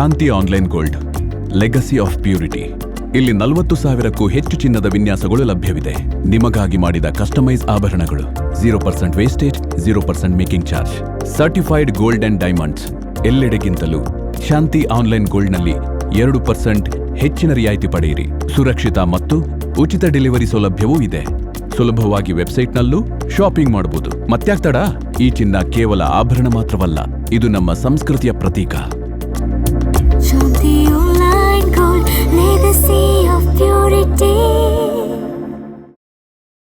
Shanti online gold, legacy of purity. ಇಲ್ಲಿ 40,000ಕ್ಕೂ ಹೆಚ್ಚು ಚಿನ್ನದ ವಿನ್ಯಾಸಗಳು ಲಭ್ಯವಿದೆ. ನಿಮಗಾಗಿ ಮಾಡಿದ ಕಸ್ಟಮೈಸ್ ಆಭರಣಗಳು, 0% wastage, 0% making charge, certified gold and diamonds. ಎಲ್ಲೆಡೆಗಿಂತಲೂ ಶಾಂತಿ ಆನ್ಲೈನ್ ಗೋಲ್ಡ್ನಲ್ಲಿ 2% ಹೆಚ್ಚಿನ ರಿಯಾಯಿತಿ ಪಡೆಯಿರಿ. ಸುರಕ್ಷಿತ ಮತ್ತು ಉಚಿತ ಡೆಲಿವರಿ ಸೌಲಭ್ಯವೂ ಇದೆ. ಸುಲಭವಾಗಿ ವೆಬ್ಸೈಟ್ನಲ್ಲೂ ಶಾಪಿಂಗ್ ಮಾಡಬಹುದು. ಮತ್ತ್ಯಾಕ್ ತಡ? ಈ ಚಿನ್ನ ಕೇವಲ ಆಭರಣ ಮಾತ್ರವಲ್ಲ, ಇದು ನಮ್ಮ ಸಂಸ್ಕೃತಿಯ ಪ್ರತೀಕ. Shanti Online Gold, legacy of purity.